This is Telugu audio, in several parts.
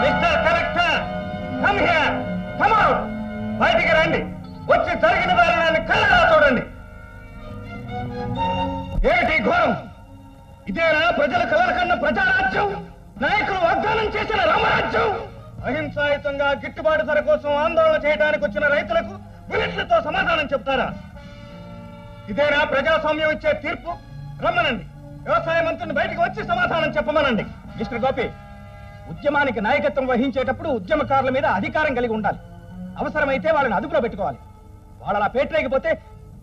Mister collector, come here, come out. బయటికి రండి. వచ్చి జరిగిన దారుణాన్ని కళ్ళారా చూడండి. ఏమిటి ఘోరం? ఇదేనా ప్రజల కలల కన్నా ప్రజారాజ్యం? నాయకులు వాగ్దానం చేసిన రామరాజ్యం? అహింసాయుతంగా గిట్టుబాటు ధర కోసం ఆందోళన చేయడానికి వచ్చిన రైతులకు బుల్లెట్లతో సమాధానం చెప్తారా? ఇదేనా ప్రజాస్వామ్యం ఇచ్చే తీర్పు? రమ్మనండి. వ్యవసాయ మంత్రిని బయటకు వచ్చి సమాధానం చెప్పమనండి. మిస్టర్ గోపి, ఉద్యమానికి నాయకత్వం వహించేటప్పుడు ఉద్యమకారుల మీద అధికారం కలిగి ఉండాలి. అవసరమైతే వాళ్ళని అదుపులో పెట్టుకోవాలి. వాళ్ళు అలా పేటరేగిపోతే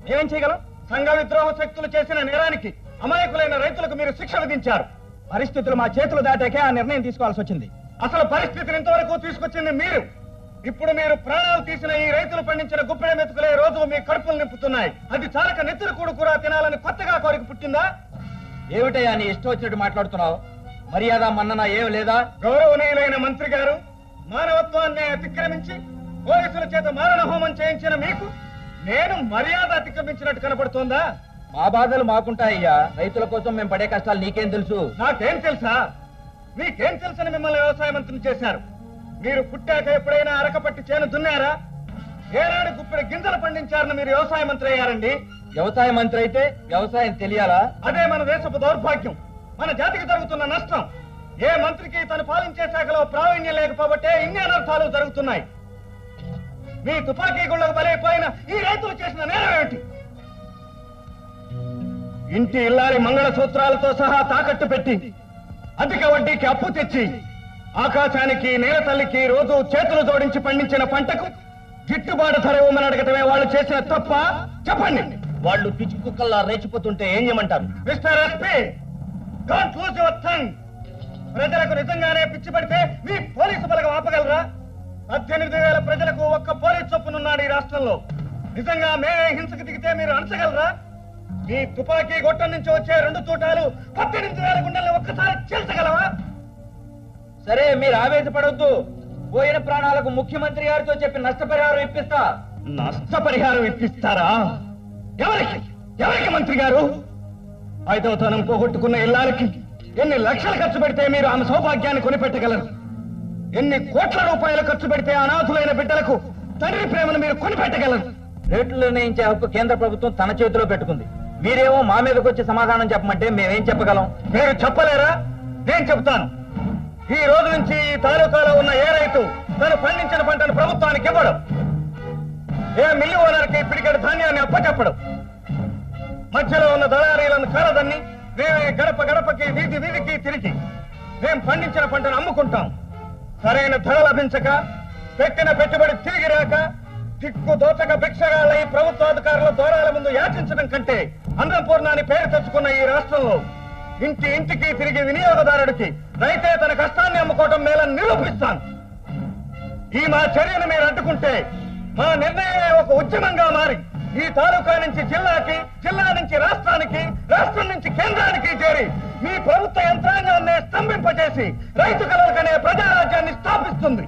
మేమేం చేయగలం? సంఘ విద్రోహ శక్తులు చేసిన నేరానికి అమాయకులైన రైతులకు మీరు శిక్ష విధించారు. పరిస్థితులు మా చేతులు దాటాకే ఆ నిర్ణయం తీసుకోవాల్సి వచ్చింది. అసలు పరిస్థితిని ఇంతవరకు తీసుకొచ్చింది మీరు. ఇప్పుడు మీరు ప్రాణాలు తీసిన ఈ రైతులు పండించిన గుప్పెడ మెతుకులే రోజు మీ కడుపులు నింపుతున్నాయి. అది చాలక నెత్తురు కూడు కూడా తినాలని కొత్తగా కోరిక పుట్టిందా? ఏమిటయ్యా నీ ఇష్టం వచ్చినట్టు మాట్లాడుతున్నావు? మర్యాద మన్నన ఏం లేదా? గౌరవనీయులైన మంత్రి గారు, మానవత్వాన్ని అతిక్రమించి పోలీసుల చేత మారణ హోమం చేయించిన మీకు నేను మర్యాద అతిక్రమించినట్టు కనపడుతోందా? మా బాధలు మాకుంటాయ్యా. రైతుల కోసం మేము పడే కష్టాలు నీకేం తెలుసు? నాకేం తెలుసా? మీకేం తెలుసని మిమ్మల్ని వ్యవసాయ మంత్రిని చేశారు. మీరు పుట్టాక ఎప్పుడైనా అరకపట్టి చేను దున్నారా? ఏనాడు గుప్పెడు గింజలు పండించారని మీరు వ్యవసాయ మంత్రి అయ్యారండి. వ్యవసాయ మంత్రి అయితే వ్యవసాయం తెలియాలా? అదే మన దేశపు దౌర్భాగ్యం, మన జాతికి జరుగుతున్న నష్టం. ఏ మంత్రికి తను పాలించే శాఖలో ప్రావీణ్యం లేకపోబట్టే ఇన్ని అనర్థాలు జరుగుతున్నాయి. మీ తుపాకీ గుళ్లకు బలైపోయిన ఈ రైతులు చేసిన నేరం ఏమిటి? ఇంటి ఇల్లాలి మంగళ సూత్రాలతో సహా తాకట్టు పెట్టి అధిక వడ్డీకి అప్పు తెచ్చి ఆకాశానికి నేల తల్లికి రోజు చేతులు జోడించి పండించిన పంటకు గిట్టుబాటు ధర ఇవ్వమని అడగటమే వాళ్ళు చేసిన తప్ప? చెప్పండి. వాళ్ళు పిచ్చి కుక్కల్లా రేచిపోతుంటే ఏం చేయమంటారు? Mister SP, don't lose your tongue. ప్రజలకు నిజంగానే పిచ్చి పడితే మీ పోలీసు బలగం ఆపగలరా? 18,000 ప్రజలకు ఒక్క పోలీసు చొప్పునున్నాడు ఈ రాష్ట్రంలో. నిజంగా మేమే హింసకు దిగితే మీరు అణచగలరా? మీ తుపాకీ గొట్టం నుంచి వచ్చే 2 తూటాలు 18,000 గుండెల్ని ఒక్కసారి చీల్చగలవా? సరే, మీరు ఆవేశపడొద్దు. పోయిన ప్రాణాలకు ముఖ్యమంత్రి గారితో చెప్పి నష్టపరిహారం ఇప్పిస్తా. నష్టపరిహారం ఇప్పిస్తారా? ఎవరికి? ఎవరికి మంత్రి గారు? 5వ తనం పోగొట్టుకున్న ఇల్లాలకి ఎన్ని లక్షలు ఖర్చు పెడితే మీరు ఆమె సౌభాగ్యాన్ని కొనిపెట్టగలరు? ఎన్ని కోట్ల రూపాయలు ఖర్చు పెడితే అనాథులైన బిడ్డలకు తండ్రి ప్రేమను మీరు కొనిపెట్టగలరు? రేట్లు నిర్ణయించే హక్కు కేంద్ర ప్రభుత్వం తన చేతిలో పెట్టుకుంది. మీరేమో మా మీదకి వచ్చి సమాధానం చెప్పమంటే మేమేం చెప్పగలం? మీరు చెప్పలేరా? నేను చెప్తాను. ఈ రోజు నుంచి ఈ తాలూకాలో ఉన్న ఏ రైతు తను పండించిన పంటను ప్రభుత్వానికి ఇవ్వడం, ఏ మిల్లు ఓనర్కి పిడికెడు ధాన్యాన్ని అప్పచెప్పడం, మధ్యలో ఉన్న దళారీలను కాలదన్ని మేమే గడప గడపకి వీధి వీధికి తిరిగి మేం పండించిన పంటను అమ్ముకుంటాం. సరైన ధర లభించక, పెట్టిన పెట్టుబడి తిరిగి రాక, దిక్కు దోచక భిక్షగాళ్ళ ఈ ప్రభుత్వాధికారుల ద్వారాల ముందు యాచించడం కంటే అన్నపూర్ణాన్ని పేరు తెచ్చుకున్న ఈ రాష్ట్రంలో ఇంటి ఇంటికి తిరిగి వినియోగదారుడికి రైతే తన కష్టాన్ని అమ్ముకోవటం మేలని నిరూపిస్తాను. ఈ మా చర్యను మీరు అడ్డుకుంటే మా నిర్ణయమే ఒక ఉద్యమంగా మారి ఈ తాలూకా నుంచి జిల్లాకి, జిల్లా నుంచి రాష్ట్రానికి, రాష్ట్రం నుంచి కేంద్రానికి చేరి మీ ప్రభుత్వ యంత్రాంగాన్ని స్తంభింపజేసి రైతు కలలకనే ప్రజారాజ్యాన్ని స్థాపిస్తుంది.